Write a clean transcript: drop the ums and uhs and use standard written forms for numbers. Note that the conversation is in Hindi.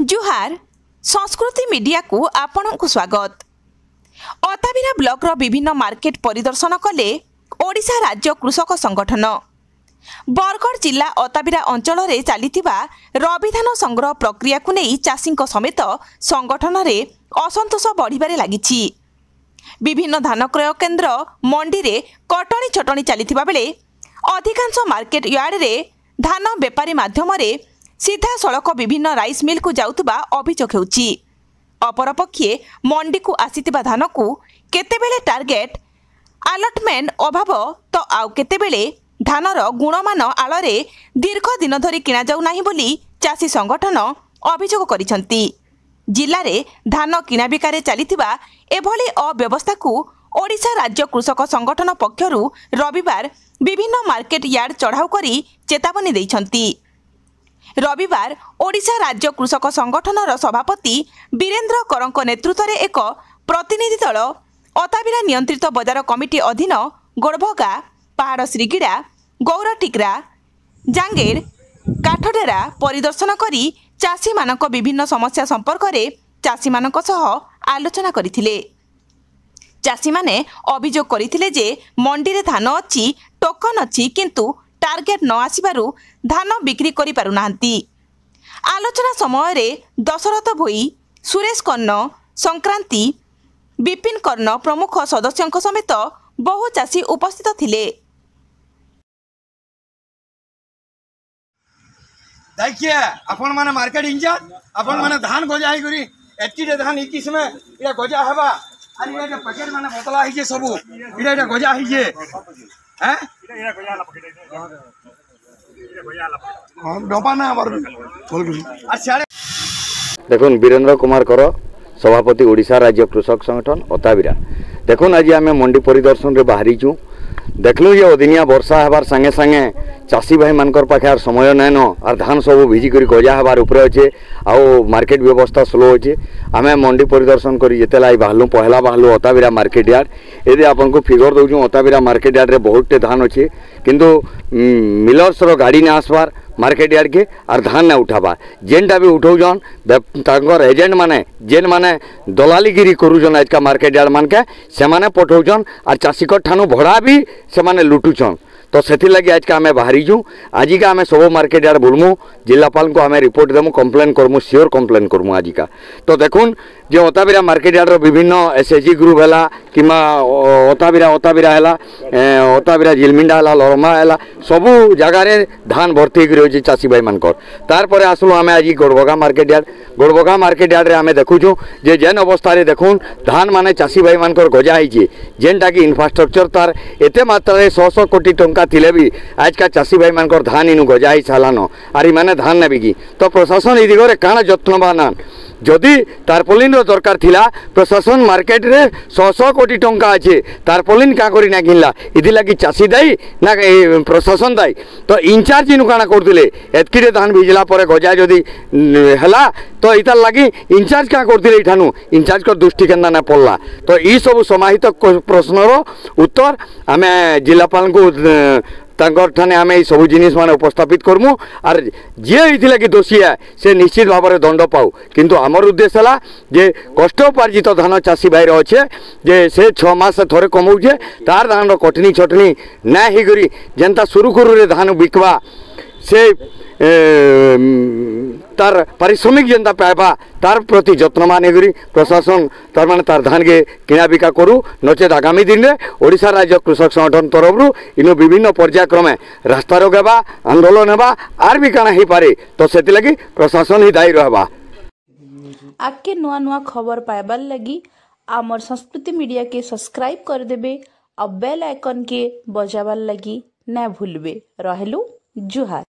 जुहार संस्कृति मीडिया को आपण को स्वागत। अताबिरा ब्लॉक विभिन्न मार्केट परिदर्शन कले ओडिशा राज्य कृषक संगठन। बरगढ़ जिला अताबिरा अंचल में चलीथिबा रबी धान संग्रह प्रक्रिया को नहीं चाषी समेत संगठन में असंतोष बढ़िबारे लागिछि। विभिन्न धान क्रय केन्द्र मंडी रे कटणी छटणी चलीथिबा बेले अधिकांश मार्केट यार्ड रे धान बेपारी माध्यम सीधा सड़क विभिन्न राइस मिल को जाउतबा अभियोग हेउछि। अपरपक्षे मंडी को आसीथिबा धान को केतेबेले टार्गेट अलॉटमेंट अभाव तो आउ केतेबेले धानर गुणमान आଳରେ दीर्घ दिन धरी किना जाउ नाही बोली चाषी संगठन अभियोग करिसंती। जिले में धान किना बिकारे चलीथिबा एभली अव्यवस्था को ओडिशा राज्य कृषक संगठन पक्षरु रविवार विभिन्न मार्केट यार्ड चढ़ाऊ करी चेतावनी दैछंती। रविवार ओडिशा राज्य कृषक संगठनर सभापति वीरेन्द्र करंक नेतृत्व में एक प्रतिनिधि दल अताबिरा नियंत्रित बजार कमिटी अधीन गोड़भगा पहाड़ श्रीगिड़ा गौरटिकरा जांगेर काठडेरा परिदर्शन करी चाषी मानक विभिन्न समस्या संपर्क में चाषी मानक सह आलोचना करथिले। चाषी माने अभियोग करथिले जे मंडी रे धान अछि, टोकन अछि, किंतु टार्गेट न आसिबारु धान बिक्री करि पारु नांती। आलोचना समय रे दशरथ भोई, सुरेश कर्ण, संक्रांति, विपिन कर्ण प्रमुख सदस्यों समेत बहु चाषी उपस्थित थिले। देखिए अपन माने मार्केट इंचार्ज अपन माने धान गजा है करी एतकी जे धान इकी समय या गजा हबा अरे ये पैकेट माने बोतला है जे सब इडा गजा है जे हैं इडा गजा ला पैकेट हम डोपा ना आबार बोल अच्छा देखुन वीरेन्द्र कुमार कर सभापति ओडिशा राज्य कृषक संगठन अताबिरा। देखुन आज आम मंडी परिदर्शन रे बाहरी छू देखलु जे अदिनिया वर्षा हबार संगे संगे चाषी भाई मानकर पाखे आर समय नाइन आर धान सब भिजिक गजा हबार उपरे अच्छे आउ मार्केट व्यवस्था स्लो अच्छे। आम मंडी परिदर्शन करी जिते लाई बाहलु पहला बाहलु अताबिरा मार्केट यार्ड यदि आपन को फिगर दौचु अताबिरा मार्केट यार्ड रे बहुत धान अच्छे किंतु मिलर्स रो गाड़ी ना आसबार मार्केट यार्ड के आर धान ना उठाबा जेनटा भी उठाउजन तांकर एजेंट माने जेन माने दलालीगिरी करूजन आज का मार्केट यार्ड मान के से माने पठाउजन आर चाषी को ठानु भड़ा भी से माने लुटुछन। तो से लगे आज का आम बाहरी छूँ आज का आम सब मार्केट यार्ड बुलमु जिलापाल को आम रिपोर्ट देमु कंप्लेन करमु सियोर कंप्लेन करमु आज का। तो देखुन जो अताबिरा मार्केट यार्ड विभिन्न एसएचजी ग्रुप है कि अताबिरा है अताबिरा झिलमिंडा है लरमा है सबू जगार धान भर्ती होगी चाषी भाई मानकर। तार आसलु आम आज गोड़भगा मार्केट यार्ड आम देखुचु जे जेन अवस्था देखुन धान माने चाषी भाई मानकर गजा होती जेनटा कि इनफ्रास्ट्रक्चर तार एते मात्रा 100 कोटी टंका थिले भी आज का चाषी भाई मानकर धान इनु गजा ही सालान आर माने धान नेबी कि तो प्रशासन ए दिगरे काण यत्नवान जदि तारपोलिन दरकार थिला प्रशासन मार्केट रे 100 कोटी टंका अच्छे तारपोलिन क्या करी ना किनला इदि लगी चाषी दायी ना प्रशासन दायी। तो इंचार्ज इनु काना करथिले एतकी धान भिजला परे गजा जदि हला तो इतार लगी इंचार्ज क्या करथिले इठानु इंचार्ज को दृष्टि केंदा ना पड़ला। तो ई सब समाहित प्रश्नर उत्तर आमे जिलापाल को तांकर ठाने आम सब जिनिस माने उपस्थापित करमु आर जे होइथिला कि दोषी है से निश्चित भाव में दंड पाऊ। किंतु आमर उद्देश्य है जे कष्टोपार्जित धान चाषी भाई अच्छे जे से 6 मास थोड़े कमाऊे तार धान कटनी छटनी ना ही करी जेनता सुरुखुरु धान बिकवा से तार पारिश्रमिक जेनता पाइबा तार प्रति यत्नवान होगी प्रशासन तार माने तार धान के किना बिका करू नचेत आगामी दिन में ओडिशा राज्य कृषक संगठन तरफ इनो विभिन्न पर्यायक्रमे रास्ता रोकेबा आंदोलन हेबा आर भी काना ही पारे। तो से लगी प्रशासन ही दायी रहबा। आके नुआ नुआ खबर पाइबार लगी आमर संस्कृति मीडिया के सब्सक्राइब कर देबे और बेल आइकन के बजाबार लगी ना भूलबे। रहलु जुहार।